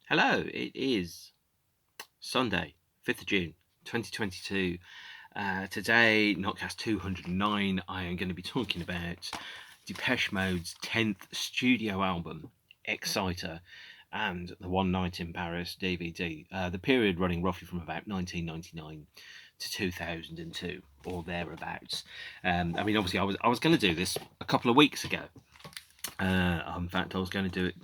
Hello, it is Sunday, 5th of June, 2022. Today, Notcast 209, I am going to be talking about Depeche Mode's 10th studio album, Exciter, and the One Night in Paris DVD. The period running roughly from about 1999 to 2002, or thereabouts. Obviously, I was going to do this a couple of weeks ago. In fact, I was going to do it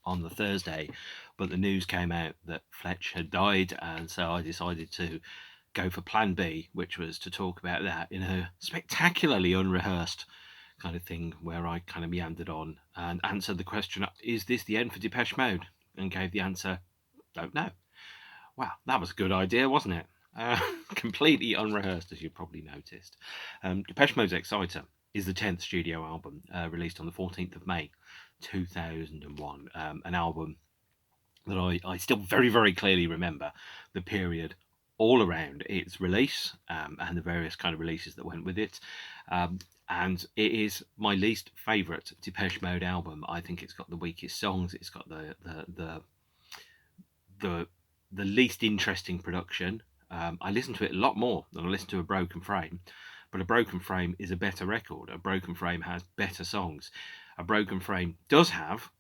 on the Thursday, but the news came out that Fletch had died, and so I decided to go for Plan B, which was to talk about that in a spectacularly unrehearsed kind of thing, where I kind of meandered on and answered the question: "Is this the end for Depeche Mode?" and gave the answer: "Don't know." Wow, that was a good idea, wasn't it? Completely unrehearsed, as you probably noticed. Depeche Mode's Exciter is the 10th studio album, released on the 14th of May 2001. An album that I still very, very clearly remember the period all around its release, and the various kind of releases that went with it. And it is my least favourite Depeche Mode album. I think it's got the weakest songs. It's got the the least interesting production. I listen to it a lot more than I listen to A Broken Frame, but A Broken Frame is a better record. A Broken Frame has better songs. A Broken Frame does have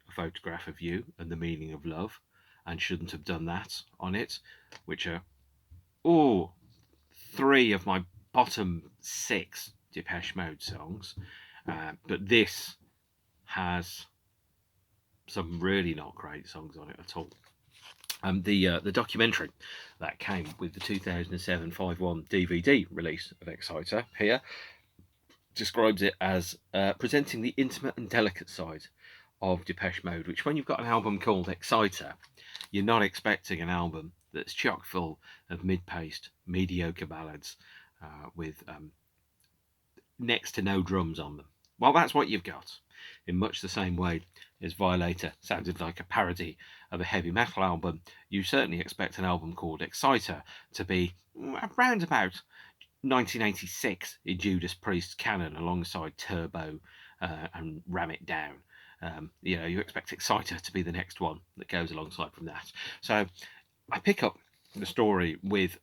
A Photograph of You and The Meaning of Love, and Shouldn't Have Done That on it, which are three of my bottom six Depeche Mode songs. But this has some really not great songs on it at all. The documentary that came with the 2007 5.1 DVD release of Exciter here describes it as presenting the intimate and delicate side of Depeche Mode, which when you've got an album called Exciter, you're not expecting an album that's chock full of mid-paced, mediocre ballads with next to no drums on them. Well, that's what you've got, in much the same way as Violator sounded like a parody of a heavy metal album. You certainly expect an album called Exciter to be around about 1986 in Judas Priest's canon, alongside Turbo and Ram It Down. You expect Exciter to be the next one that goes alongside from that. So I pick up the story with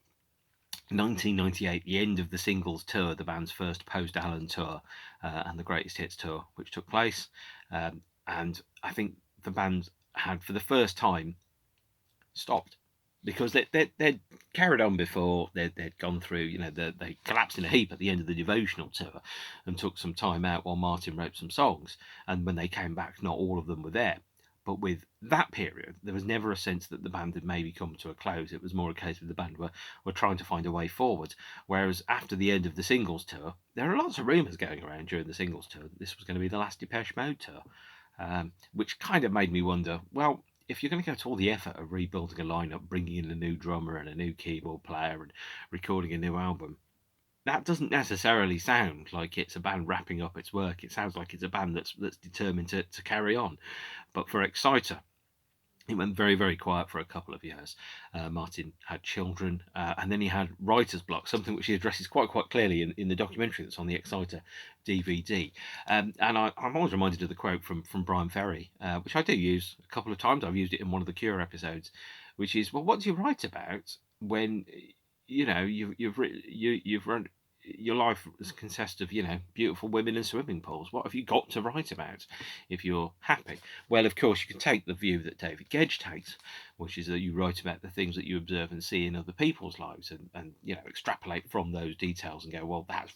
1998, the end of the singles tour, the band's first post-Allen tour, and the greatest hits tour, which took place. And I think the band had, for the first time, stopped, because they'd carried on before. They'd gone through, they collapsed in a heap at the end of the Devotional tour and took some time out while Martin wrote some songs. And when they came back, not all of them were there. But with that period, there was never a sense that the band had maybe come to a close. It was more a case of the band were trying to find a way forward. Whereas after the end of the singles tour, there are lots of rumours going around during the singles tour that this was going to be the last Depeche Mode tour, which kind of made me wonder, well, if you're going to go to all the effort of rebuilding a lineup, bringing in a new drummer and a new keyboard player and recording a new album, that doesn't necessarily sound like it's a band wrapping up its work. It sounds like it's a band that's determined to carry on. But for Exciter, it went very, very quiet for a couple of years. Martin had children, and then he had writer's block, something which he addresses quite clearly in the documentary that's on the Exciter DVD. And I'm always reminded of the quote from Brian Ferry, which I do use a couple of times. I've used it in one of the Cure episodes, which is, well, what do you write about when you've run your life consists of beautiful women and swimming pools? What have you got to write about if you're happy? Well, of course, you can take the view that David Gedge takes, which is that you write about the things that you observe and see in other people's lives, and extrapolate from those details and go, well, that's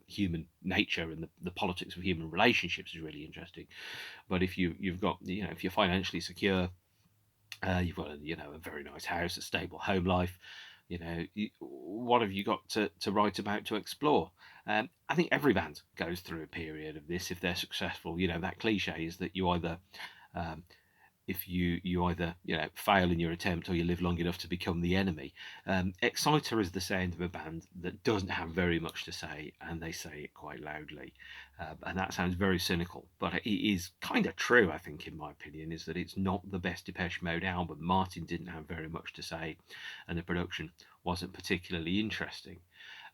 human nature, and the politics of human relationships is really interesting. But if you've got if you're financially secure, you've got a very nice house, a stable home life, what have you got to write about, to explore? I think every band goes through a period of this if they're successful. That cliche is that you either um, if you either fail in your attempt, or you live long enough to become the enemy. Exciter is the sound of a band that doesn't have very much to say, and they say it quite loudly, and that sounds very cynical, but it is kind of true. I think, in my opinion, is that it's not the best Depeche Mode album. Martin didn't have very much to say, and the production wasn't particularly interesting.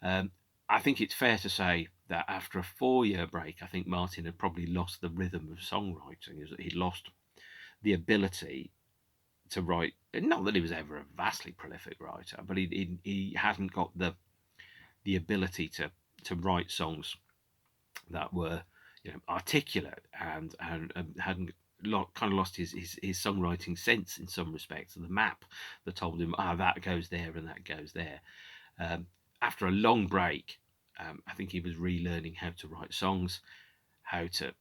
I think it's fair to say that after a 4-year break, I think Martin had probably lost the rhythm of songwriting. He'd lost the ability to write. Not that he was ever a vastly prolific writer, but he hadn't got the ability to write songs that were, articulate, and hadn't kind of lost his songwriting sense in some respects, and the map that told him, that goes there and that goes there. After a long break, I think he was relearning how to write songs, how to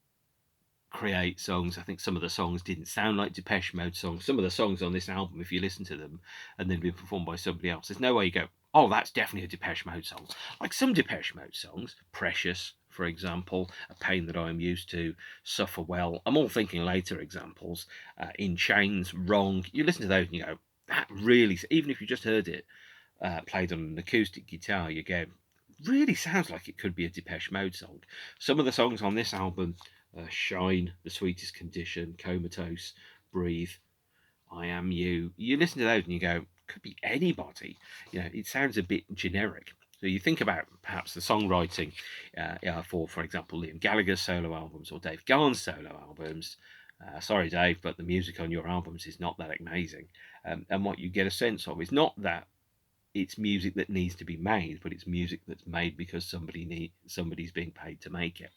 create songs. I think some of the songs didn't sound like Depeche Mode songs. Some of the songs on this album, if you listen to them and then been performed by somebody else, there's no way you go, oh, that's definitely a Depeche Mode song. Like some Depeche Mode songs, Precious, for example, A Pain That I Am Used To, Suffer Well. I'm all thinking later examples. In Chains, Wrong. You listen to those and you go, that really, even if you just heard it played on an acoustic guitar, you go, really sounds like it could be a Depeche Mode song. Some of the songs on this album, Shine, The Sweetest Condition, Comatose, Breathe, I Am You. You listen to those and you go, could be anybody. It sounds a bit generic. So you think about perhaps the songwriting for example, Liam Gallagher's solo albums or Dave Gahan's solo albums. Sorry, Dave, but the music on your albums is not that amazing. And what you get a sense of is not that it's music that needs to be made, but it's music that's made because somebody's being paid to make it,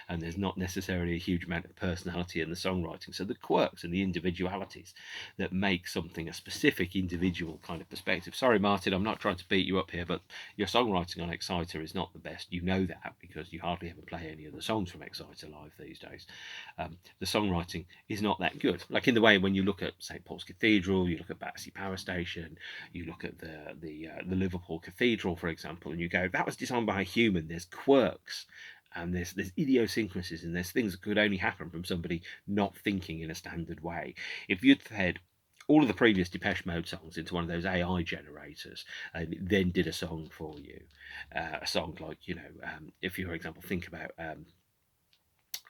and there's not necessarily a huge amount of personality in the songwriting. So the quirks and the individualities that make something a specific individual kind of perspective. Sorry, Martin, I'm not trying to beat you up here, but your songwriting on Exciter is not the best. You know that because you hardly ever play any of the songs from Exciter live these days. The songwriting is not that good. Like in the way when you look at St Paul's Cathedral, you look at Battersea Power Station, you look at the Liverpool Cathedral, for example, and you go, that was designed by a human. There's quirks and there's idiosyncrasies and there's things that could only happen from somebody not thinking in a standard way. If you'd fed all of the previous Depeche Mode songs into one of those AI generators and it then did a song for you, a song like, if you, for example, think about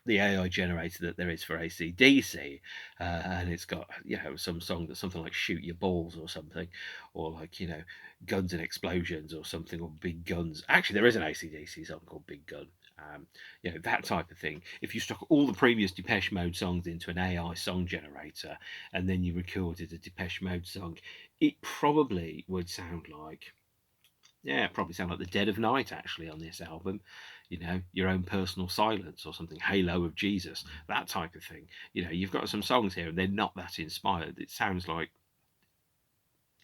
the AI generator that there is for AC/DC, and it's got some song that's something like "Shoot Your Balls" or something, or like "Guns and Explosions" or something, or "Big Guns." Actually, there is an AC/DC song called "Big Gun." That type of thing. If you stuck all the previous Depeche Mode songs into an AI song generator and then you recorded a Depeche Mode song, it probably would sound like. Yeah, probably sound like The Dead of Night, actually, on this album. Your Own Personal Silence or something, Halo of Jesus, that type of thing. You've got some songs here and they're not that inspired. It sounds like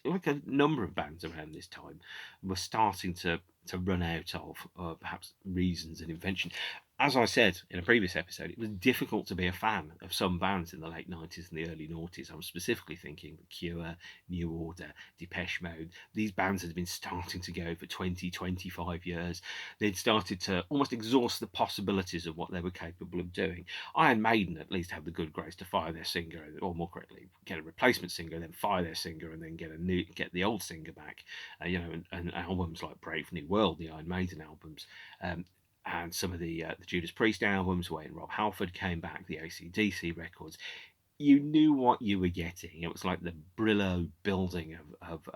a number of bands around this time were starting to run out of perhaps reasons and invention. As I said in a previous episode, it was difficult to be a fan of some bands in the late 90s and the early noughties. I'm specifically thinking The Cure, New Order, Depeche Mode. These bands had been starting to go for 20, 25 years. They'd started to almost exhaust the possibilities of what they were capable of doing. Iron Maiden at least had the good grace to fire their singer, or more correctly, get a replacement singer, then fire their singer, and then get the old singer back. And albums like Brave New World, the Iron Maiden albums, and some of the Judas Priest albums, when Rob Halford came back, the AC/DC records, you knew what you were getting. It was like the Brillo building of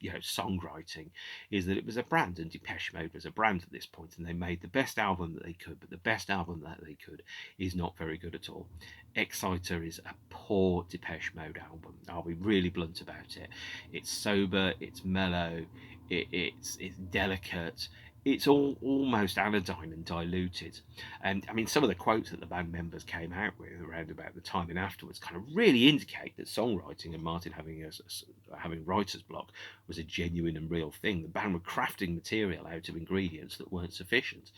songwriting, is that it was a brand, and Depeche Mode was a brand at this point, and they made the best album that they could, but the best album that they could is not very good at all. Exciter is a poor Depeche Mode album. I'll be really blunt about it. It's sober, it's mellow, it's delicate, it's all almost anodyne and diluted. And I mean, some of the quotes that the band members came out with around about the time and afterwards kind of really indicate that songwriting and Martin having writer's block was a genuine and real thing. The band were crafting material out of ingredients that weren't sufficient.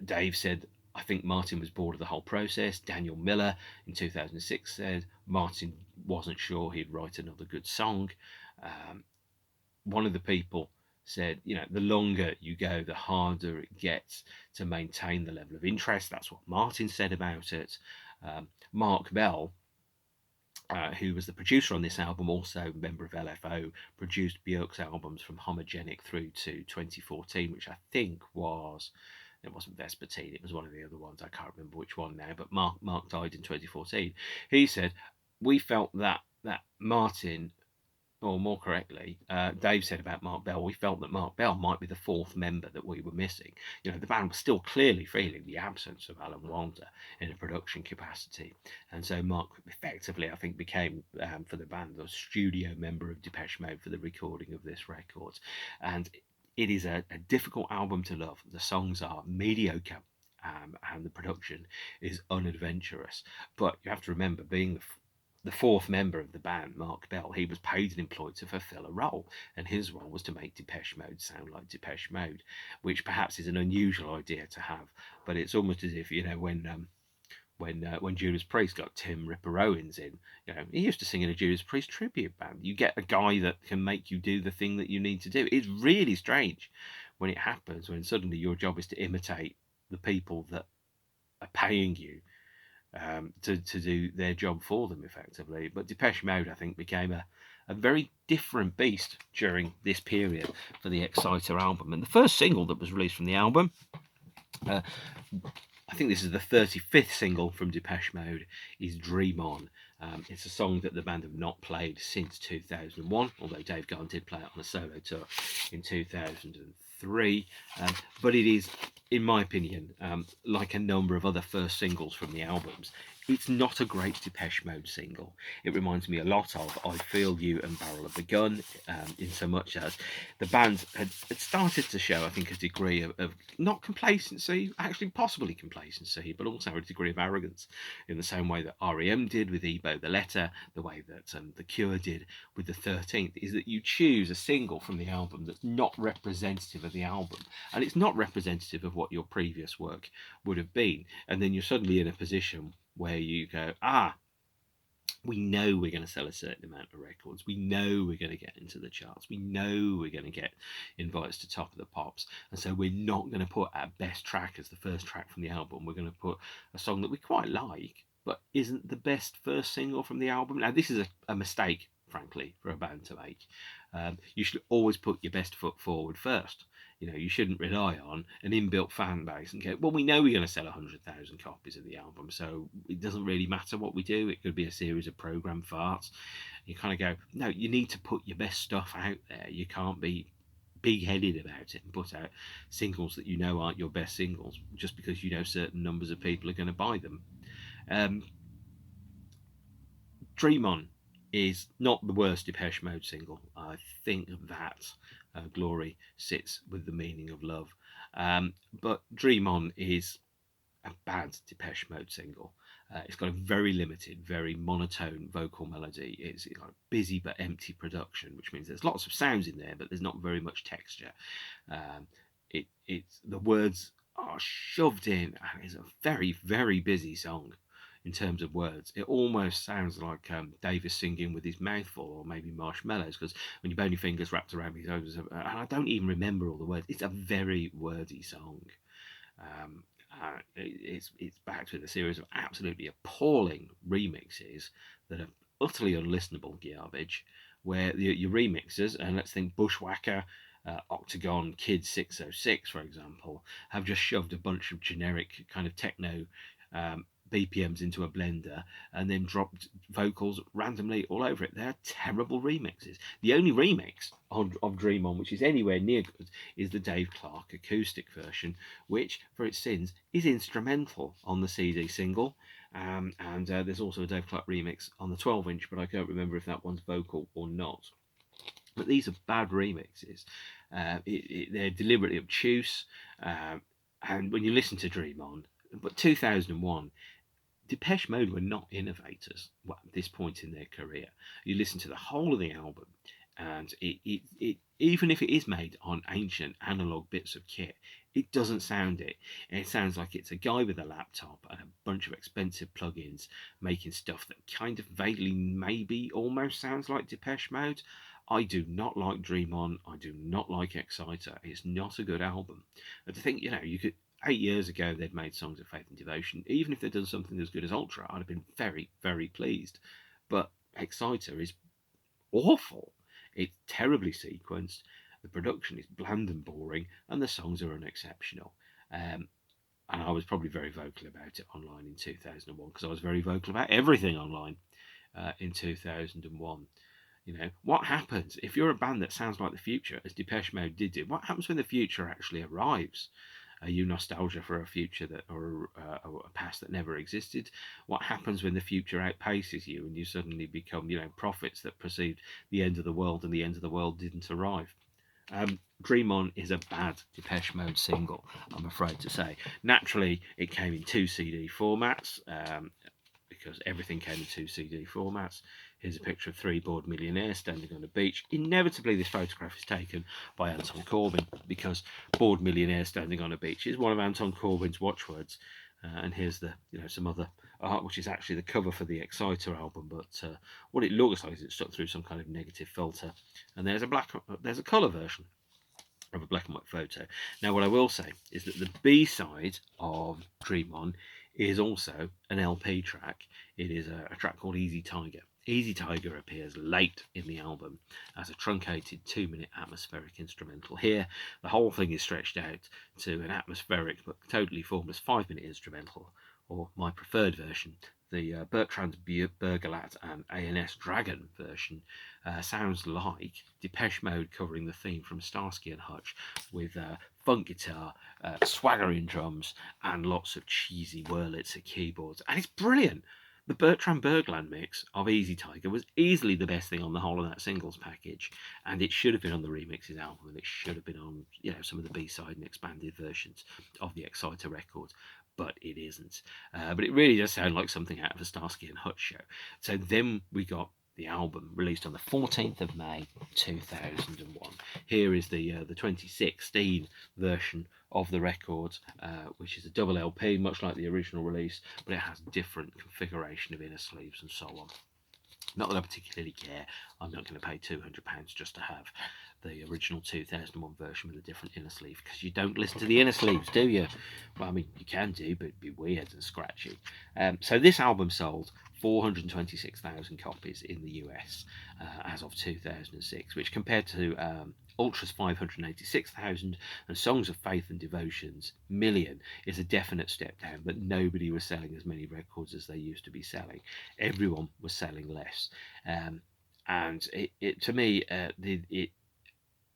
Dave said, I think Martin was bored of the whole process. Daniel Miller in 2006 said Martin wasn't sure he'd write another good song. One of the people said, the longer you go, the harder it gets to maintain the level of interest. That's what Martin said about it. Mark Bell, who was the producer on this album, also a member of LFO, produced Björk's albums from Homogenic through to 2014, which I think was, it wasn't Vespertine, it was one of the other ones. I can't remember which one now, but Mark died in 2014. He said, we felt that Martin or more correctly, Dave said about Mark Bell, we felt that Mark Bell might be the fourth member that we were missing. You know, the band was still clearly feeling the absence of Alan Walter in a production capacity. And so Mark effectively, I think, became, for the band, the studio member of Depeche Mode for the recording of this record. And it is a difficult album to love. The songs are mediocre. And the production is unadventurous. But you have to remember, being the fourth member of the band, Mark Bell, he was paid and employed to fulfill a role, and his role was to make Depeche Mode sound like Depeche Mode, which perhaps is an unusual idea to have. But it's almost as if, you know, when Judas Priest got Tim Ripper Owens in, you know, he used to sing in a Judas Priest tribute band. You get a guy that can make you do the thing that you need to do. It's really strange when it happens, when suddenly your job is to imitate the people that are paying you to do their job for them effectively. But Depeche Mode, I think, became a very different beast during this period for the Exciter album. And the first single that was released from the album, I think this is the 35th single from Depeche Mode, is Dream On. It's a song that the band have not played since 2001, although Dave Gahan did play it on a solo tour in 2003. But it is, in my opinion, like a number of other first singles from the albums, it's not a great Depeche Mode single. It reminds me a lot of I Feel You and Barrel of the Gun, in so much as the band had started to show, I think, a degree of not complacency, actually possibly complacency, but also a degree of arrogance, in the same way that REM did with Ebo the Letter, the way that The Cure did with the 13th, is that you choose a single from the album that's not representative of the album, and it's not representative of what your previous work would have been, and then you're suddenly in a position where you go, we know we're going to sell a certain amount of records. We know we're going to get into the charts. We know we're going to get invites to Top of the Pops. And so we're not going to put our best track as the first track from the album. We're going to put a song that we quite like, but isn't the best first single from the album. Now, this is a mistake, frankly, for a band to make. You should always put your best foot forward first. You know, you shouldn't rely on an inbuilt fan base and go, well, we know we're going to sell 100,000 copies of the album, so it doesn't really matter what we do. It could be a series of program farts. You kind of go, no, you need to put your best stuff out there. You can't be big-headed about it and put out singles that you know aren't your best singles just because you know certain numbers of people are going to buy them. Dream On is not the worst Depeche Mode single. I think that Glory sits with the meaning of love. But Dream On is a bad Depeche Mode single. It's got a very limited, very monotone vocal melody. It's got a busy but empty production, which means there's lots of sounds in there, but there's not very much texture. It's the words are shoved in, and it's a very, very busy song in terms of words. It almost sounds like Davis singing with his mouth full, or maybe Marshmallows, because when your bony fingers wrapped around his shoulders, and I don't even remember all the words. It's a very wordy song. It's backed with a series of absolutely appalling remixes that are utterly unlistenable garbage, where your remixers, and let's think Bushwhacker, Octagon, Kid 606, for example, have just shoved a bunch of generic kind of techno BPMs into a blender and then dropped vocals randomly all over it. They're terrible remixes. The only remix of Dream On which is anywhere near good is the Dave Clark acoustic version, which, for its sins, is instrumental on the CD single. And there's also a Dave Clark remix on the 12-inch, but I can't remember if that one's vocal or not. But these are bad remixes. They're deliberately obtuse. And when you listen to Dream On, but 2001, Depeche Mode were not innovators at this point in their career. You listen to the whole of the album, and it even if it is made on ancient analog bits of kit, it doesn't sound it. It sounds like it's a guy with a laptop and a bunch of expensive plugins making stuff that kind of vaguely, maybe almost sounds like Depeche Mode. I do not like Dream On. I do not like Exciter. It's not a good album. And to think, you could 8 years ago they'd made songs of faith and devotion. Even if they'd done something as good as Ultra, I'd have been very, very pleased. But Exciter is awful. It's terribly sequenced. The production is bland and boring, and the songs are unexceptional. And I was probably very vocal about it online in 2001, because I was very vocal about everything online in 2001. You know, what happens if you're a band that sounds like the future, as Depeche Mode did do? What happens when the future actually arrives? Are you nostalgia for a future that, or a past that never existed? What happens when the future outpaces you and you suddenly become, prophets that perceived the end of the world and the end of the world didn't arrive? Dream On is a bad Depeche Mode single, I'm afraid to say. Naturally, it came in 2 CD formats, because everything came in 2 CD formats. Here's a picture of 3 bored millionaires standing on a beach. Inevitably, this photograph is taken by Anton Corbijn, because bored millionaires standing on a beach is one of Anton Corbijn's watchwords. And here's the, some other art, which is actually the cover for the Exciter album, but what it looks like is it's stuck through some kind of negative filter. And there's a colour version of a black and white photo. Now, what I will say is that the B-side of Dream On is also an LP track. It is a track called Easy Tiger. Easy Tiger appears late in the album as a truncated 2-minute atmospheric instrumental. Here, the whole thing is stretched out to an atmospheric but totally formless 5-minute instrumental, or my preferred version, the Bertrand Bergelat and A&S Dragon version, sounds like Depeche Mode covering the theme from Starsky and Hutch, with funk guitar, swaggering drums, and lots of cheesy Wurlitzer keyboards. And it's brilliant. The Bertrand Bergeland mix of Easy Tiger was easily the best thing on the whole of that singles package, and it should have been on the remixes album, and it should have been on, some of the B-side and expanded versions of the Exciter records, but it isn't. But it really does sound like something out of a Starsky and Hutch show. So then we got the album released on the 14th of May 2001. Here is the 2016 version of the record, which is a double LP, much like the original release, but it has different configuration of inner sleeves and so on. Not that I particularly care. I'm not going to pay £200 just to have the original 2001 version with a different inner sleeve, because you don't listen to the inner sleeves, do you? Well, I mean, you can do, but it'd be weird and scratchy. So this album sold 426,000 copies in the US as of 2006, which compared to Ultra's 586,000 and Songs of Faith and Devotion's million is a definite step down, but nobody was selling as many records as they used to be selling. Everyone was selling less. And it to me,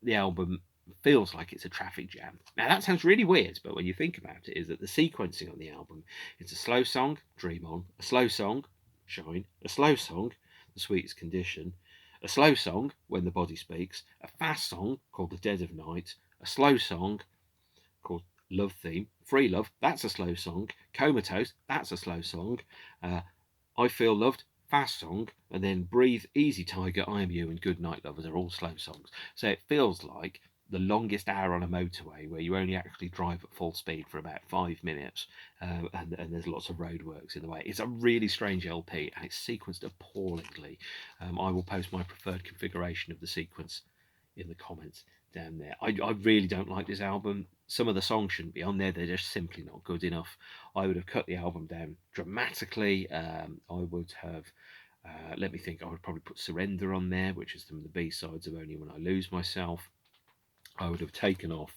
the album feels like it's a traffic jam. Now that sounds really weird, but when you think about it, is that the sequencing on the album, it's a slow song, Dream On, a slow song, Shine, a slow song, The Sweetest Condition, a slow song, When the Body Speaks, a fast song called The Dead of Night, a slow song called Love Theme, Freelove, that's a slow song, Comatose, that's a slow song, I Feel Loved, fast song, and then Breathe, Easy Tiger, I Am You, and Goodnight Lovers are all slow songs. So it feels like the longest hour on a motorway where you only actually drive at full speed for about 5 minutes, and there's lots of roadworks in the way. It's a really strange LP, and it's sequenced appallingly. I will post my preferred configuration of the sequence in the comments down there. I really don't like this album. Some of the songs shouldn't be on there. They're just simply not good enough. I would have cut the album down dramatically. I would have, let me think, I would probably put Surrender on there, which is some of the B-sides of Only When I Lose Myself. I would have taken off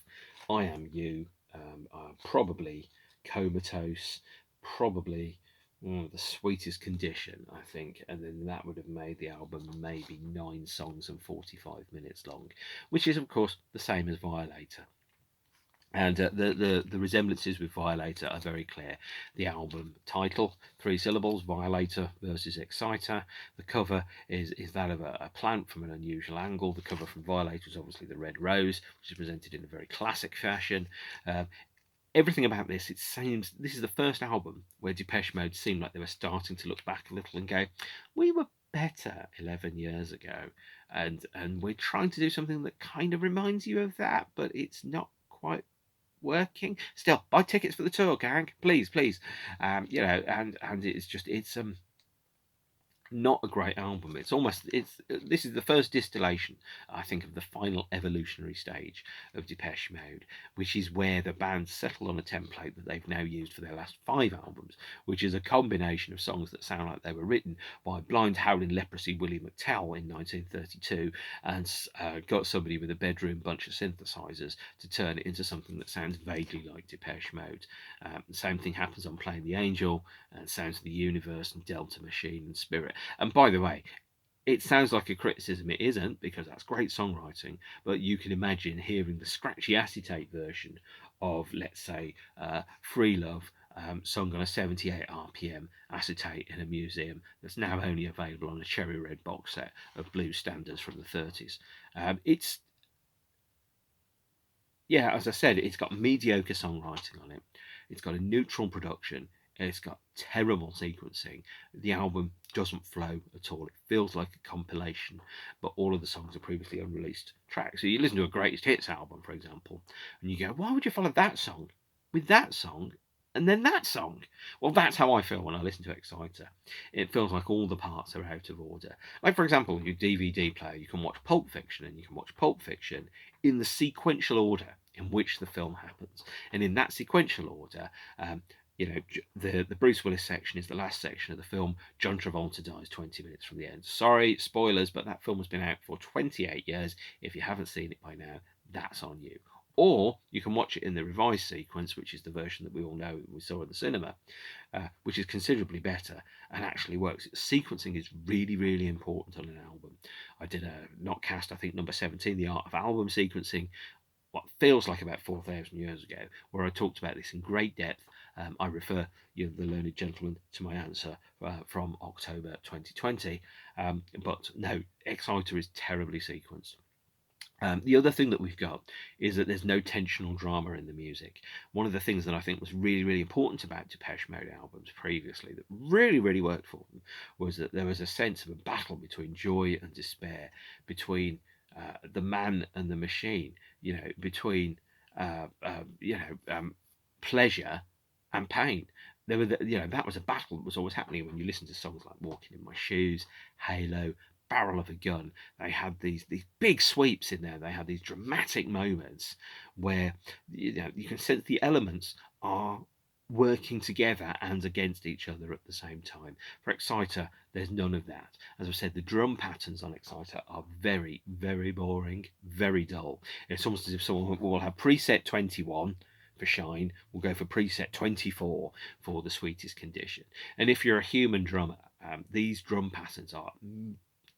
I Am You, probably Comatose, probably The Sweetest Condition, I think, and then that would have made the album maybe 9 songs and 45 minutes long, which is of course the same as Violator. And the resemblances with Violator are very clear. The album title, 3 syllables, Violator versus Exciter. The cover is that of a plant from an unusual angle. The cover from Violator is obviously the red rose, which is presented in a very classic fashion. Everything about this, it seems, this is the first album where Depeche Mode seemed like they were starting to look back a little and go, we were better 11 years ago, and we're trying to do something that kind of reminds you of that, but it's not quite working. Still, buy tickets for the tour, gang, please. And it's not a great album. This is the first distillation, I think, of the final evolutionary stage of Depeche Mode, which is where the band settled on a template that they've now used for their last 5 albums, which is a combination of songs that sound like they were written by blind howling leprosy Willie McTell in 1932 and got somebody with a bedroom bunch of synthesizers to turn it into something that sounds vaguely like Depeche Mode. The same thing happens on Playing the Angel and Sounds of the Universe and Delta Machine and Spirit. And by the way, it sounds like a criticism. It isn't, because that's great songwriting. But you can imagine hearing the scratchy acetate version of, let's say, Freelove, sung on a 78 RPM acetate in a museum that's now only available on a cherry red box set of blues standards from the 30s. It's, yeah, as I said, it's got mediocre songwriting on it. It's got a neutral production. It's got terrible sequencing. The album doesn't flow at all. It feels like a compilation, but all of the songs are previously unreleased tracks. So you listen to a greatest hits album, for example, and you go, why would you follow that song with that song and then that song? Well, that's how I feel when I listen to Exciter. It feels like all the parts are out of order. Like, for example, your DVD player, you can watch Pulp Fiction, and you can watch Pulp Fiction in the sequential order in which the film happens. And in that sequential order, you know, the Bruce Willis section is the last section of the film. John Travolta dies 20 minutes from the end. Sorry, spoilers, but that film has been out for 28 years. If you haven't seen it by now, that's on you. Or you can watch it in the revised sequence, which is the version that we all know we saw in the cinema, which is considerably better and actually works. Sequencing is really, really important on an album. I did a Notcast, I think number 17, The Art of Album Sequencing, what feels like about 4,000 years ago, where I talked about this in great depth. I refer you, the learned gentleman, to my answer from October 2020. But no, Exciter is terribly sequenced. The other thing that we've got is that there's no tensional drama in the music. One of the things that I think was really, really important about Depeche Mode albums previously that really, really worked for them was that there was a sense of a battle between joy and despair, between the man and the machine, you know, between pleasure and pain. There were, that was a battle that was always happening when you listen to songs like "Walking in My Shoes," "Halo," "Barrel of a Gun." They had these big sweeps in there. They had these dramatic moments where you can sense the elements are working together and against each other at the same time. For Exciter, there's none of that. As I've said, the drum patterns on Exciter are very, very boring, very dull. It's almost as if someone will have preset 21 for Shine, will go for preset 24 for The Sweetest Condition. And if you're a human drummer, these drum patterns are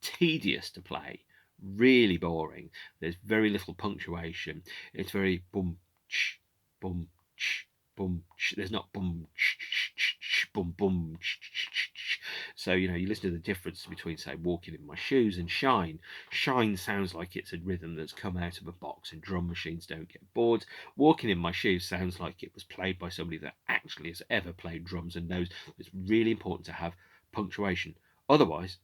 tedious to play, really boring. There's very little punctuation. It's very boom, ch, boom, ch, boom, ch. There's not boom, ch, ch, ch, ch, boom, boom, ch, ch, ch, ch. So, you listen to the difference between, say, Walking in My Shoes and Shine. Shine sounds like it's a rhythm that's come out of a box and drum machines don't get bored. Walking in My Shoes sounds like it was played by somebody that actually has ever played drums and knows it's really important to have punctuation. Otherwise,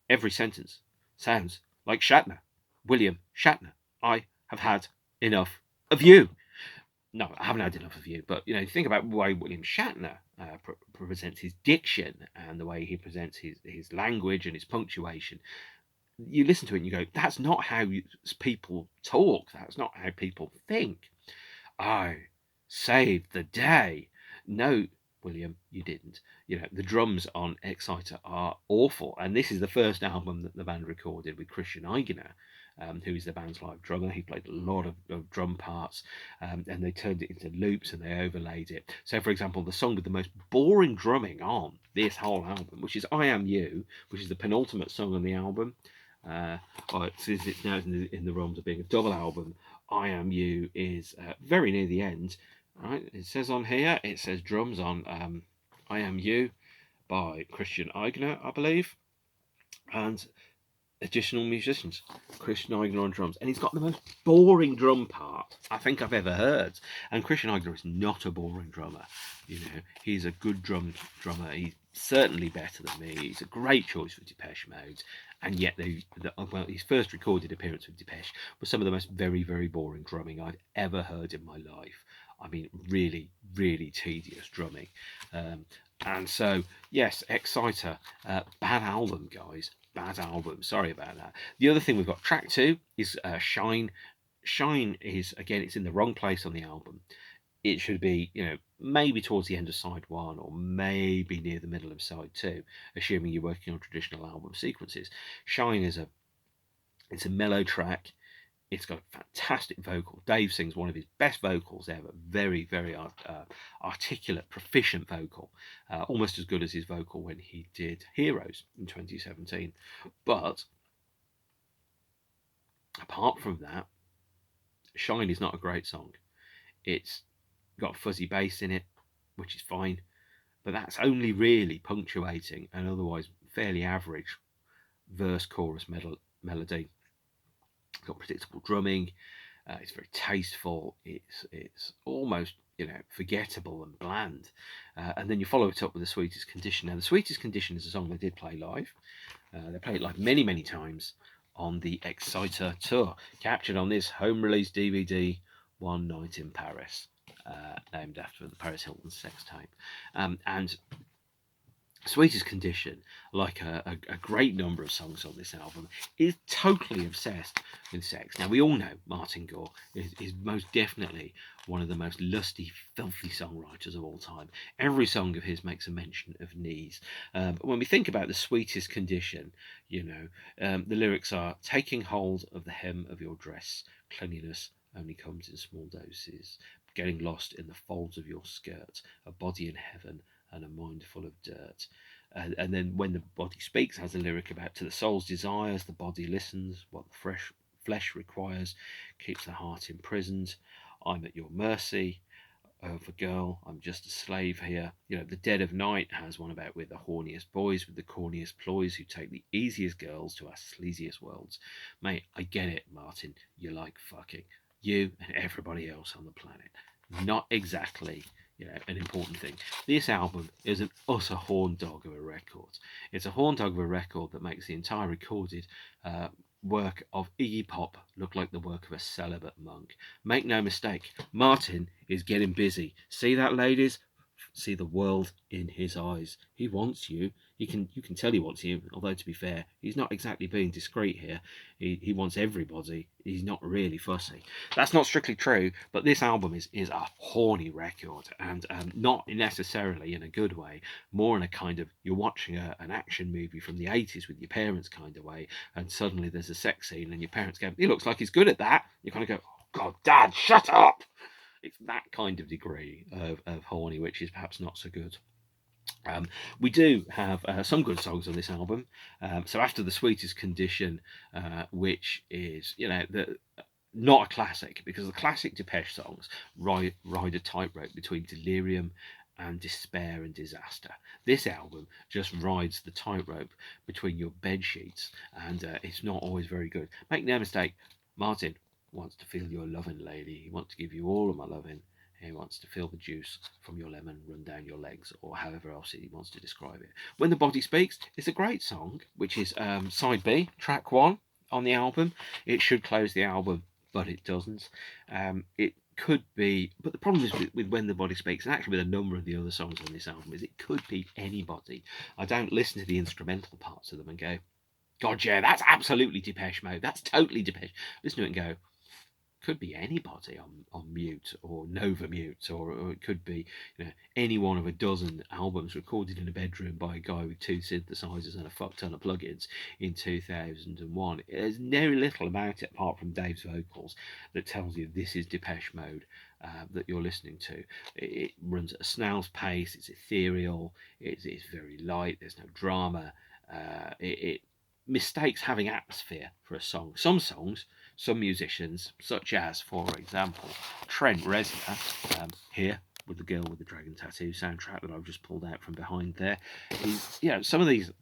every sentence sounds like Shatner. William Shatner. I have had enough of you. No, I haven't had enough of you. But, think about the way William Shatner presents his diction and the way he presents his language and his punctuation. You listen to it and you go, that's not how people talk. That's not how people think. I saved the day. No, William, you didn't. The drums on Exciter are awful. And this is the first album that the band recorded with Christian Eigner, who is the band's live drummer. He played a lot of drum parts, and they turned it into loops and they overlaid it. So, for example, the song with the most boring drumming on this whole album, which is I Am You, which is the penultimate song on the album, since it's now in the realms of being a double album, I Am You is very near the end. Right, it says on here, it says drums on I Am You by Christian Eigner, I believe, and additional musicians, Christian Eigner on drums, and he's got the most boring drum part I think I've ever heard. And Christian Eigner is not a boring drummer. He's a good drummer. He's certainly better than me. He's a great choice for Depeche Mode, and yet his first recorded appearance with Depeche was some of the most very, very boring drumming I'd ever heard in my life. I mean, really, really tedious drumming. And so, yes, Exciter, bad album, guys. Bad album. Sorry about that. The other thing we've got, track 2 is Shine. Shine is, again, it's in the wrong place on the album. It should be, maybe towards the end of side 1 or maybe near the middle of side 2, assuming you're working on traditional album sequences. Shine is it's a mellow track. It's got a fantastic vocal. Dave sings one of his best vocals ever. Very, very articulate, proficient vocal. Almost as good as his vocal when he did Heroes in 2017. But apart from that, Shine is not a great song. It's got fuzzy bass in it, which is fine. But that's only really punctuating an otherwise fairly average verse chorus melody. It's got predictable drumming. It's very tasteful. It's almost forgettable and bland. And then you follow it up with The Sweetest Condition. Now, The Sweetest Condition is a song they did play live. They played it live many, many times on the Exciter tour, captured on this home release DVD, One Night in Paris, named after the Paris Hilton sex tape. And Sweetest Condition, like a great number of songs on this album, is totally obsessed with sex. Now, we all know Martin Gore is most definitely one of the most lusty, filthy songwriters of all time. Every song of his makes a mention of knees. But when we think about The Sweetest Condition, the lyrics are, taking hold of the hem of your dress, cleanliness only comes in small doses, getting lost in the folds of your skirt, a body in heaven, and a mind full of dirt. And then when the body speaks, has a lyric about, to the soul's desires, the body listens, what the flesh requires, keeps the heart imprisoned. I'm at your mercy. Oh, for girl, I'm just a slave here. The Dead of Night has one about, we're the horniest boys with the corniest ploys who take the easiest girls to our sleaziest worlds. Mate, I get it, Martin. You like fucking. You and everybody else on the planet. Not exactly an important thing. This album is an utter horn dog of a record. It's a horn dog of a record that makes the entire recorded work of Iggy Pop look like the work of a celibate monk. Make no mistake, Martin is getting busy. See that, ladies? See the world in his eyes. He wants you. You can tell he wants you, although to be fair, he's not exactly being discreet here. He wants everybody. He's not really fussy. That's not strictly true, but this album is a horny record, and not necessarily in a good way, more in a kind of, you're watching an action movie from the 80s with your parents kind of way, and suddenly there's a sex scene and your parents go, he looks like he's good at that. You kind of go, oh, God, Dad, shut up! It's that kind of degree of horny, which is perhaps not so good. We do have some good songs on this album. So after The Sweetest Condition, which is, not a classic, because the classic Depeche songs ride a tightrope between delirium and despair and disaster. This album just rides the tightrope between your bed sheets, and it's not always very good. Make no mistake, Martin wants to feel your loving, lady. He wants to give you all of my loving. He wants to feel the juice from your lemon run down your legs, or however else he wants to describe it. When the Body Speaks, it's a great song, which is side B, track 1 on the album. It should close the album, but it doesn't. It could be, but the problem is with When the Body Speaks, and actually with a number of the other songs on this album, is it could be anybody. I don't listen to the instrumental parts of them and go, God, yeah, that's absolutely Depeche Mode. That's totally Depeche. Listen to it and go, could be anybody on Mute or Nova Mute, or it could be any one of a dozen albums recorded in a bedroom by a guy with 2 synthesizers and a fuck ton of plugins in 2001. There's very little about it apart from Dave's vocals that tells you this is Depeche Mode that you're listening to. It runs at a snail's pace. It's ethereal. It's very light. There's no drama. It mistakes having atmosphere for a song. Some songs, some musicians, such as, for example, Trent Reznor, here with the Girl with the Dragon Tattoo soundtrack that I've just pulled out from behind there. Some of these,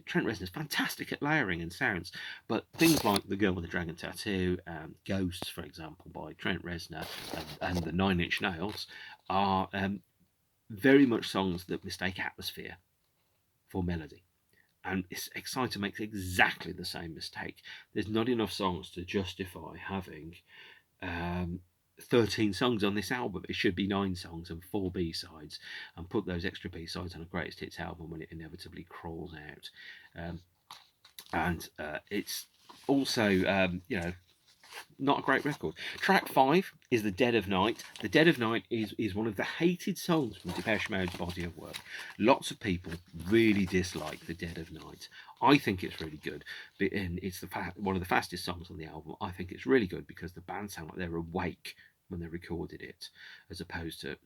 Trent Reznor's fantastic at layering and sounds, but things like The Girl with the Dragon Tattoo, Ghosts, for example, by Trent Reznor, and the Nine Inch Nails are very much songs that mistake atmosphere for melody. And Exciter makes exactly the same mistake. There's not enough songs to justify having 13 songs on this album. It should be 9 songs and 4 B-sides, and put those extra B-sides on a greatest hits album when it inevitably crawls out. And it's also, not a great record. Track 5 is The Dead of Night. The Dead of Night is one of the hated songs from Depeche Mode's body of work. Lots of people really dislike The Dead of Night. I think it's really good, and it's one of the fastest songs on the album. I think it's really good because the band sound like they're awake when they recorded it, as opposed to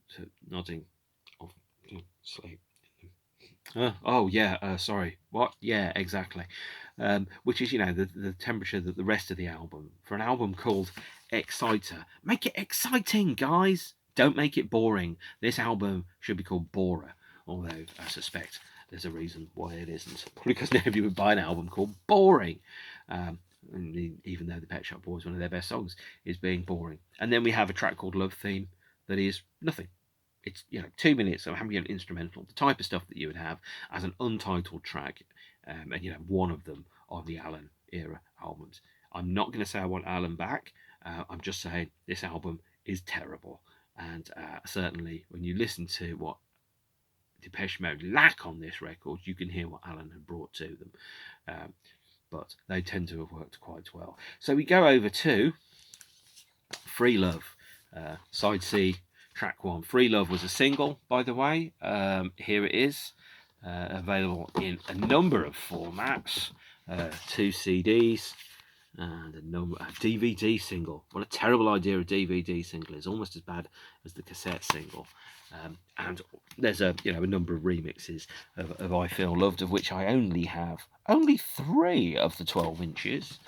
nodding off sleep. Oh yeah, sorry. What? Yeah, exactly. Which is, the temperature that the rest of the album, for an album called Exciter, make it exciting, guys. Don't make it boring. This album should be called Borer, although I suspect there's a reason why it isn't. Because nobody would buy an album called Boring. Even though the Pet Shop Boys, one of their best songs, is being boring. And then we have a track called Love Theme that is nothing. It's 2 minutes of ambient instrumental, the type of stuff that you would have as an untitled track, and one of them on the Alan era albums. I'm not going to say I want Alan back. I'm just saying this album is terrible, and certainly when you listen to what Depeche Mode lack on this record, you can hear what Alan had brought to them. But they tend to have worked quite well. So we go over to Freelove, side C. Track 1. Freelove was a single, by the way. Here it is, available in a number of formats, 2 CDs and a DVD single. What a terrible idea a DVD single is, almost as bad as the cassette single. And there's a number of remixes of I Feel Loved, of which I only have 3 of the 12 inches.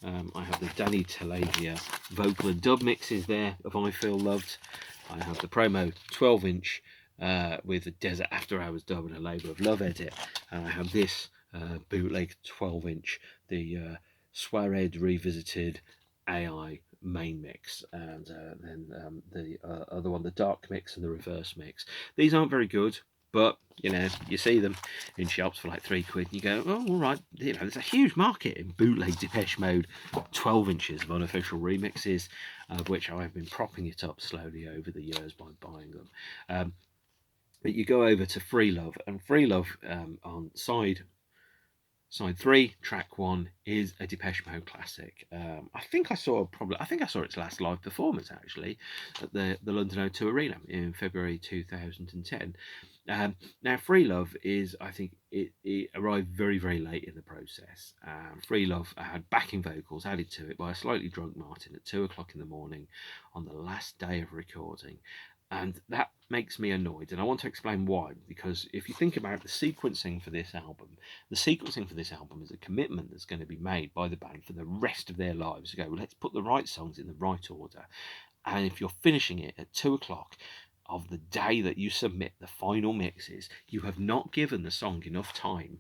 I have the Danny Talavia vocal and dub mixes there of I Feel Loved. I have the promo 12-inch with the Desert After Hours dub and a Labour of Love edit. And I have this bootleg 12-inch, the Swared Revisited AI main mix. And then the other one, the dark mix and the reverse mix. These aren't very good, but you see them in shops for like £3 and you go, oh, all right, there's a huge market in bootleg Depeche Mode 12 inches of unofficial remixes, of which I have been propping it up slowly over the years by buying them. But you go over to Freelove, and Freelove on side 3, track 1 is a Depeche Mode classic. I think I saw its last live performance actually at the London O2 Arena in February 2010. Now Freelove is, I think it arrived very, very late in the process. Freelove had backing vocals added to it by a slightly drunk Martin at 2 o'clock in the morning on the last day of recording. And that makes me annoyed, and I want to explain why. Because if you think about the sequencing for this album is a commitment that's going to be made by the band for the rest of their lives. To go, well, let's put the right songs in the right order. And if you're finishing it at 2 o'clock of the day that you submit the final mixes, you have not given the song enough time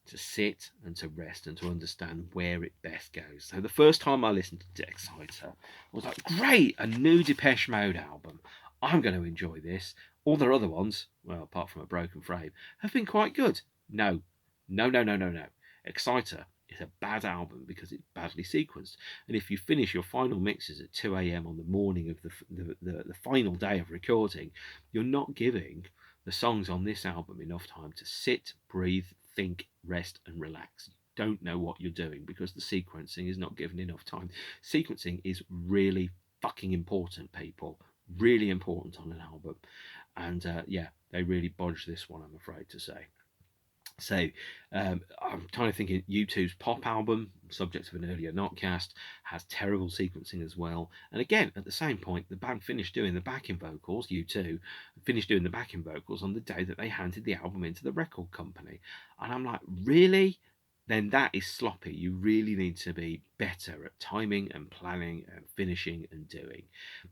to sit and to rest and to understand where it best goes. So the first time I listened to Exciter, I was like, great, a new Depeche Mode album. I'm going to enjoy this. All their other ones, well, apart from A Broken Frame, have been quite good. No. Exciter is a bad album because it's badly sequenced. And if you finish your final mixes at 2 a.m. on the morning of the final day of recording, you're not giving the songs on this album enough time to sit, breathe, think, rest and relax. You don't know what you're doing because the sequencing is not given enough time. Sequencing is really fucking important, people. Really important on an album. And they really bodged this one, I'm afraid to say. So I'm kind of thinking U2's Pop album, subject of an earlier Notcast, has terrible sequencing as well. And again, at the same point, the band finished doing the backing vocals, U2, finished doing the backing vocals on the day that they handed the album into the record company. And I'm like, really? Then that is sloppy. You really need to be better at timing and planning and finishing and doing.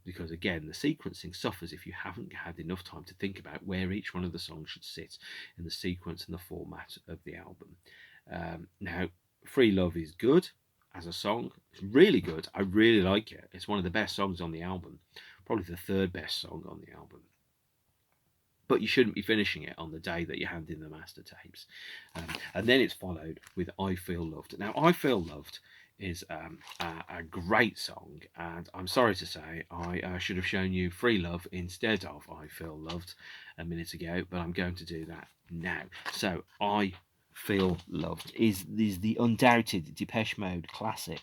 Because again, the sequencing suffers if you haven't had enough time to think about where each one of the songs should sit in the sequence and the format of the album. Now, Freelove is good as a song. It's really good. I really like it. It's one of the best songs on the album. Probably the third best song on the album. But you shouldn't be finishing it on the day that you hand in the master tapes. And then it's followed with I Feel Loved. Now, I Feel Loved is a great song, and I'm sorry to say I should have shown you Freelove instead of I Feel Loved a minute ago, but I'm going to do that now. So, I Feel Loved is the undoubted Depeche Mode classic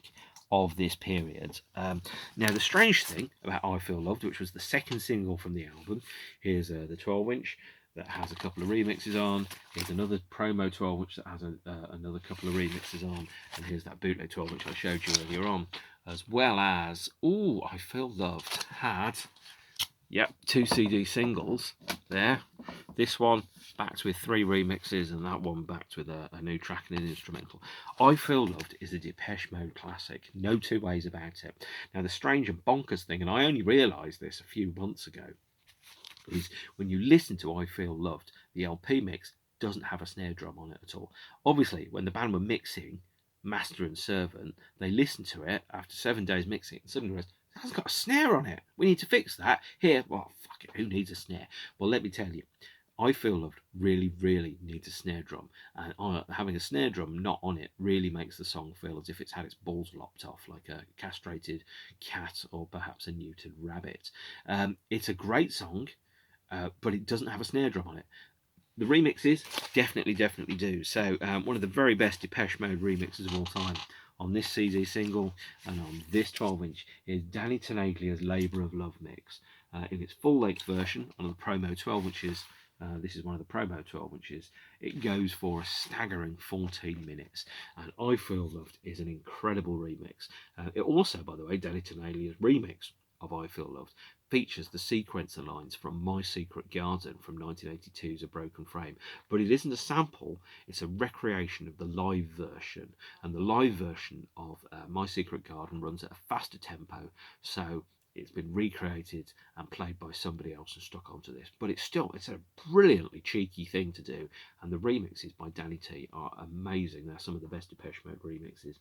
of this period. Now, the strange thing about I Feel Loved, which was the second single from the album, here's the 12-inch that has a couple of remixes on. Here's another promo 12-inch that has another couple of remixes on. And here's that bootleg 12-inch I showed you earlier on. As well as, I Feel Loved had, yep, 2 CD singles there. This one backed with 3 remixes, and that one backed with a new track and an instrumental. I Feel Loved is a Depeche Mode classic, no two ways about it. Now, the strange and bonkers thing, and I only realised this a few months ago, is when you listen to I Feel Loved, the LP mix doesn't have a snare drum on it at all. Obviously, when the band were mixing Master and Servant, they listened to it after 7 days mixing and suddenly realized, that's got a snare on it. We need to fix that. Here, well, fuck it, who needs a snare? Well, let me tell you, I Feel Loved really, really needs a snare drum. And having a snare drum not on it really makes the song feel as if it's had its balls lopped off, like a castrated cat or perhaps a neutered rabbit. It's a great song, but it doesn't have a snare drum on it. The remixes definitely do. So one of the very best Depeche Mode remixes of all time on this CD single and on this 12-inch is Danny Tenaglia's Labour of Love mix. In its full-length version on the promo 12-inches, this is one of the promo 12-inches, it goes for a staggering 14 minutes. And I Feel Loved is an incredible remix. It also, by the way, Danny Tenaglia's remix of I Feel Loved features the sequencer lines from My Secret Garden from 1982's A Broken Frame. But it isn't a sample, it's a recreation of the live version. And the live version of My Secret Garden runs at a faster tempo, so it's been recreated and played by somebody else and stuck onto this. But it's a brilliantly cheeky thing to do, and the remixes by Danny T are amazing. They're some of the best Depeche Mode remixes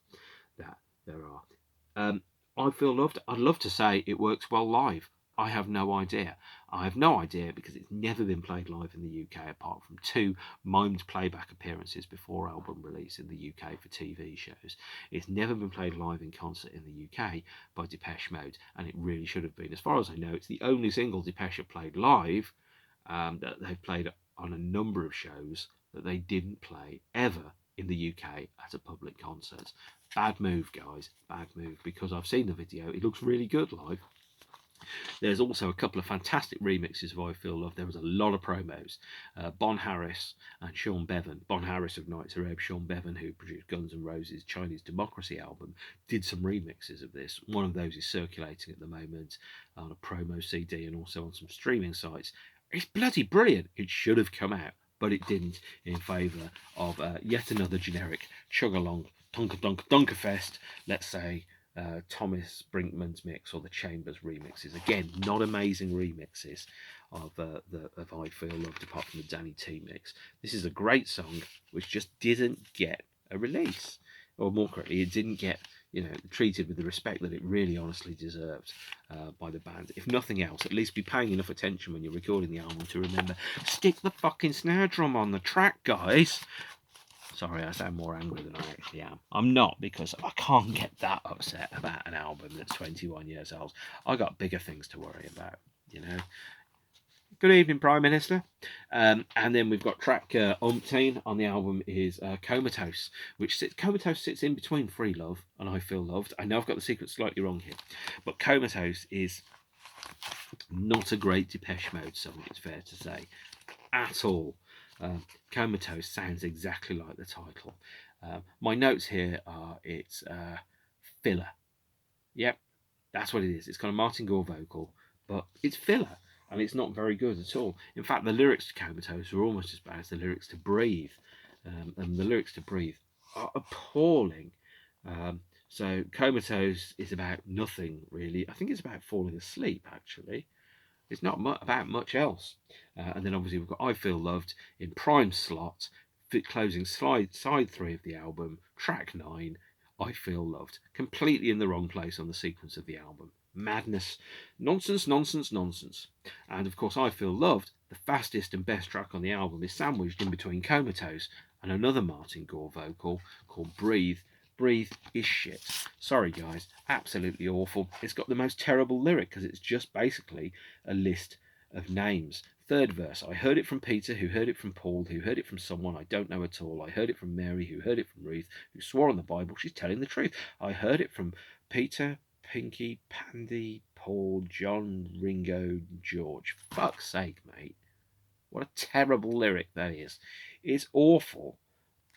that there are. I Feel Loved, I'd love to say it works well live. I have no idea. I have no idea because it's never been played live in the UK apart from 2 mimed playback appearances before album release in the UK for TV shows. It's never been played live in concert in the UK by Depeche Mode, and it really should have been. As far as I know, it's the only single Depeche have played live that they've played on a number of shows that they didn't play ever in the UK at a public concert. Bad move, guys, bad move, because I've seen the video. It looks really good live. There's also a couple of fantastic remixes of I Feel Love. There was a lot of promos. Bon Harris and Sean Bevan. Bon Harris of Nights of Reb, Sean Bevan, who produced Guns N' Roses' Chinese Democracy album, did some remixes of this. One of those is circulating at the moment on a promo CD and also on some streaming sites. It's bloody brilliant. It should have come out, but it didn't, in favour of yet another generic chug-along, dunkerfest, let's say, Thomas Brinkman's mix or the Chambers remixes. Again, not amazing remixes of I Feel Loved apart from the Danny T mix. This is a great song which just didn't get a release, or more correctly, it didn't get treated with the respect that it really honestly deserved by the band. If nothing else, at least be paying enough attention when you're recording the album to remember, stick the fucking snare drum on the track, guys. Sorry, I sound more angry than I actually am. I'm not, because I can't get that upset about an album that's 21 years old. I got bigger things to worry about, Good evening, Prime Minister. And then we've got track umpteen on the album is Comatose, Comatose sits in between Freelove and I Feel Loved. I know I've got the sequence slightly wrong here, but Comatose is not a great Depeche Mode song, it's fair to say, at all. Comatose sounds exactly like the title. My notes here are it's filler. Yep, that's what it is. It's got a Martin Gore vocal, but it's filler, and it's not very good at all. In fact, the lyrics to Comatose are almost as bad as the lyrics to Breathe, and the lyrics to Breathe are appalling. So Comatose is about nothing, really. I think it's about falling asleep, actually. It's not about much else. And then obviously we've got I Feel Loved in prime slot, closing side 3 of the album, track 9, I Feel Loved. Completely in the wrong place on the sequence of the album. Madness. Nonsense. And of course I Feel Loved, the fastest and best track on the album, is sandwiched in between Comatose and another Martin Gore vocal called Breathe. Breathe is shit. Sorry guys, absolutely awful. It's got the most terrible lyric because it's just basically a list of names, third verse. I heard it from Peter, who heard it from Paul, who heard it from someone I don't know at all. I heard it from Mary, who heard it from Ruth, who swore on the Bible she's telling the truth. I heard it from Peter, Pinky, Pandy, Paul, John, Ringo, George. Fuck's sake, mate. What a terrible lyric that is. It's awful.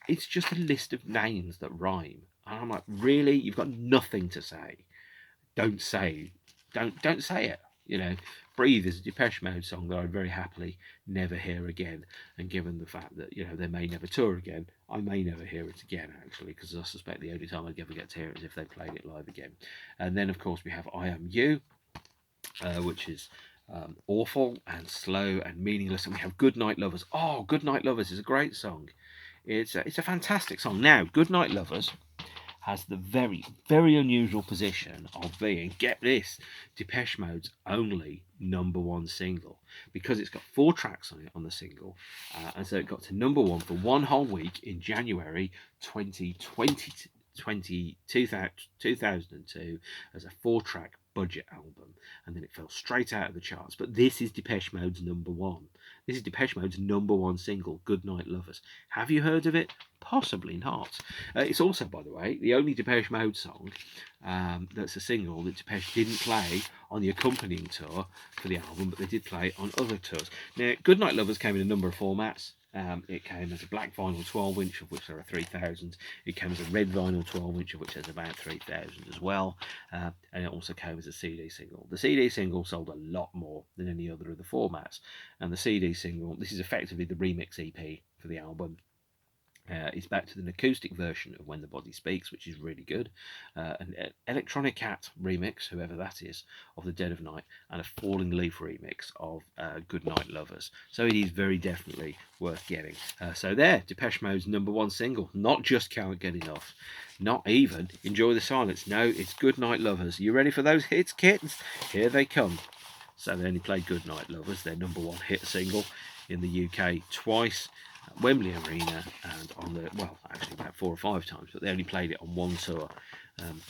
It's just a list of names that rhyme. And I'm like, really? You've got nothing to say. Don't say it. You know, Breathe is a Depeche Mode song that I'd very happily never hear again. And given the fact that, you know, they may never tour again, I may never hear it again, actually, because I suspect the only time I'd ever get to hear it is if they played it live again. And then, of course, we have I Am You, which is awful and slow and meaningless. And we have Goodnight Lovers. Oh, Goodnight Lovers is a great song. It's a fantastic song. Now, Goodnight Lovers has the very, very unusual position of being, get this, Depeche Mode's only #1 single, because it's got 4 tracks on it on the single, and so it got to #1 for 1 whole week in January 2002 as a 4-track budget album, and then it fell straight out of the charts. But this is Depeche Mode's #1. This is Depeche Mode's #1 single, Goodnight Lovers. Have you heard of it? Possibly not. It's also, by the way, the only Depeche Mode song that's a single that Depeche didn't play on the accompanying tour for the album, but they did play on other tours. Now, Goodnight Lovers came in a number of formats. It came as a black vinyl 12-inch, of which there are 3,000. It came as a red vinyl 12-inch, of which there's about 3,000 as well. And it also came as a CD single. The CD single sold a lot more than any other of the formats. And the CD single, this is effectively the remix EP for the album. It's back to an acoustic version of When the Body Speaks, which is really good. An Electronic Cat remix, whoever that is, of The Dead of Night, and a Falling Leaf remix of Goodnight Lovers. So it is very definitely worth getting. So there, Depeche Mode's #1 single. Not just Can't Get Enough. Not even Enjoy the Silence. No, it's Goodnight Lovers. You ready for those hits, kittens? Here they come. So they only played Goodnight Lovers, their #1 hit single in the UK twice. Wembley Arena, and on the, well, actually about 4 or 5 times, but they only played it on 1 tour. And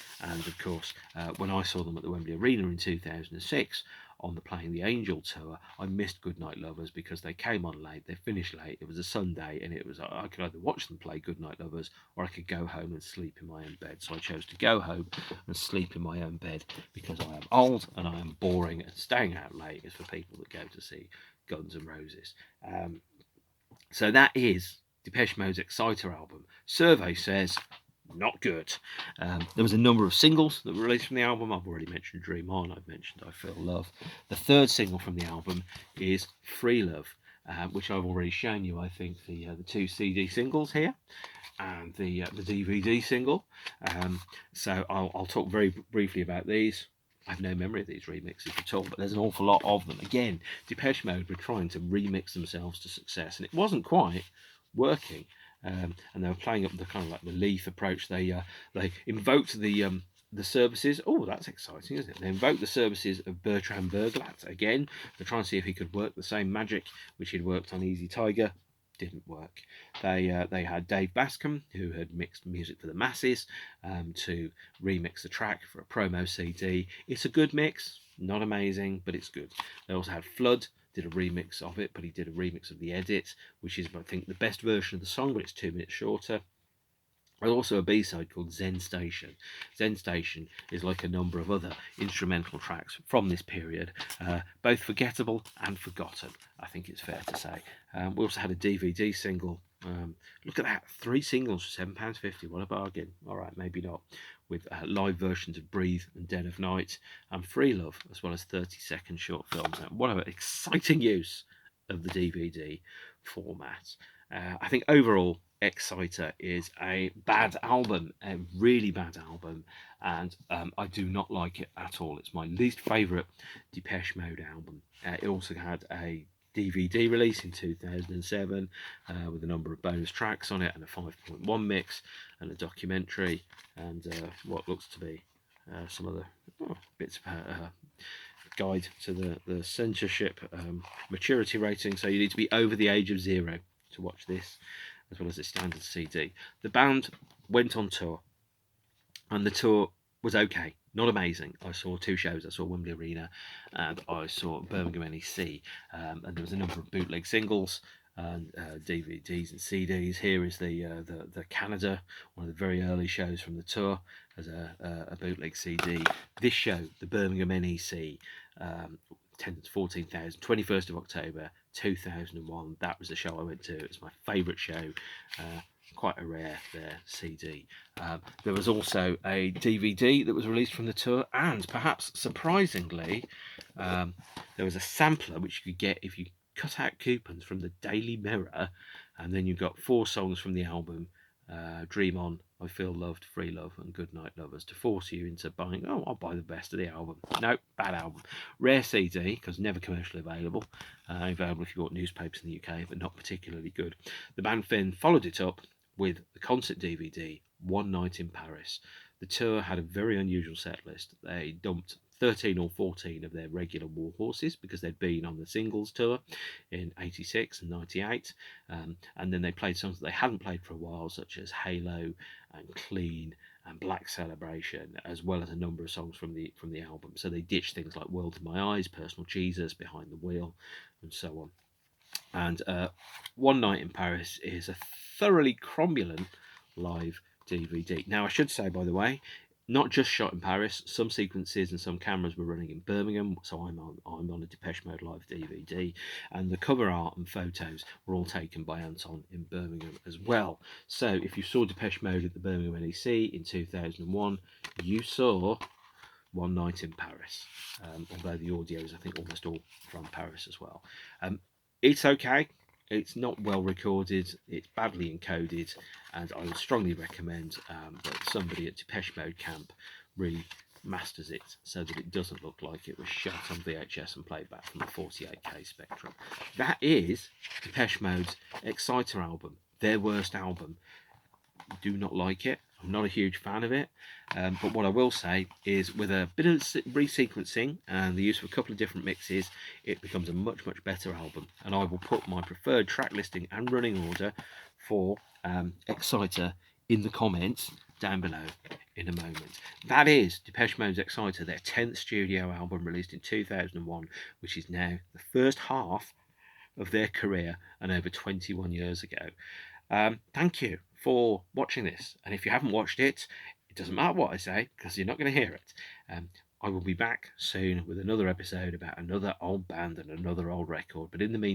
of course, when I saw them at the Wembley Arena in 2006 on the Playing the Angel tour, I missed Goodnight Lovers because they came on late, they finished late, it was a Sunday, and it was, I could either watch them play Goodnight Lovers or I could go home and sleep in my own bed. So I chose to go home and sleep in my own bed because I am old and I am boring, and staying out late is for people that go to see Guns N' Roses. So that is Depeche Mode's Exciter album. Survey says, not good. There was a number of singles that were released from the album. I've already mentioned Dream On, I've mentioned I Feel Love. The third single from the album is Freelove, which I've already shown you, I think, the 2 CD singles here, and the DVD single. So I'll talk very briefly about these. I have no memory of these remixes at all, but there's an awful lot of them. Again, Depeche Mode were trying to remix themselves to success, and it wasn't quite working. And they were playing up the kind of like the Leith approach. They invoked the services. Oh, that's exciting, isn't it? They invoked the services of Bertrand Berglat again to try and see if he could work the same magic which he'd worked on Easy Tiger. Didn't work. They had Dave Bascombe, who had mixed music for the masses, to remix the track for a promo CD. It's a good mix, not amazing, but it's good. They also had Flood, did a remix of it, but he did a remix of the edit, which is, I think, the best version of the song, but it's 2 minutes shorter. There's also a B-side called Zen Station. Zen Station is like a number of other instrumental tracks from this period, both forgettable and forgotten, I think it's fair to say. We also had a DVD single. Look at that, 3 singles for £7.50. What a bargain. All right, maybe not. With live versions of Breathe and Dead of Night and Freelove, as well as 30-second short films. What an exciting use of the DVD format. I think overall, Exciter is a bad album, a really bad album, and I do not like it at all. It's my least favourite Depeche Mode album. It also had a DVD release in 2007 with a number of bonus tracks on it and a 5.1 mix and a documentary and what looks to be some other bits of guide to the censorship maturity rating. So you need to be over the age of 0 to watch this, as well as a standard CD. The band went on tour, and the tour was okay, not amazing. I saw 2 shows. I saw Wembley Arena, and I saw Birmingham NEC. And there was a number of bootleg singles and DVDs and CDs. Here is the Canada, one of the very early shows from the tour, as a bootleg CD. This show, the Birmingham NEC, attendance 14,000, 21st of October 2001. That was the show I went to. It was my favourite show. Quite a rare CD. There was also a DVD that was released from the tour, and perhaps surprisingly, there was a sampler which you could get if you cut out coupons from the Daily Mirror, and then you got 4 songs from the album Dream On, I Feel Loved, Freelove, and Goodnight Lovers, to force you into buying, oh, I'll buy the best of the album. No, bad album. Rare CD, because never commercially available. Available if you bought newspapers in the UK, but not particularly good. The band then followed it up with the concert DVD, One Night in Paris. The tour had a very unusual set list. They dumped 13 or 14 of their regular war horses because they'd been on the singles tour in 86 and 98, and then they played songs that they hadn't played for a while, such as Halo and Clean and Black Celebration, as well as a number of songs from the album. So they ditched things like World of My Eyes, Personal Jesus, Behind the Wheel, and so on. And One Night in Paris is a thoroughly cromulent live DVD. Now, I should say, by the way, not just shot in Paris. Some sequences and some cameras were running in Birmingham, so I'm on a Depeche Mode live DVD, and the cover art and photos were all taken by Anton in Birmingham as well. So if you saw Depeche Mode at the Birmingham NEC in 2001, you saw One Night in Paris, although the audio is, I think, almost all from Paris as well. It's okay. It's not well recorded. It's badly encoded, and I would strongly recommend that somebody at Depeche Mode camp really masters it so that it doesn't look like it was shot on VHS and played back from a 48K Spectrum. That is Depeche Mode's Exciter album, their worst album. Do not like it. I'm not a huge fan of it, but what I will say is, with a bit of resequencing and the use of a couple of different mixes, it becomes a much better album, and I will put my preferred track listing and running order for Exciter in the comments down below in a moment. That is Depeche Mode's Exciter, their 10th studio album, released in 2001, which is now the first half of their career and over 21 years ago. Thank you for watching this, and if you haven't watched it, it doesn't matter what I say, because you're not going to hear it. I will be back soon with another episode about another old band and another old record, but in the meantime,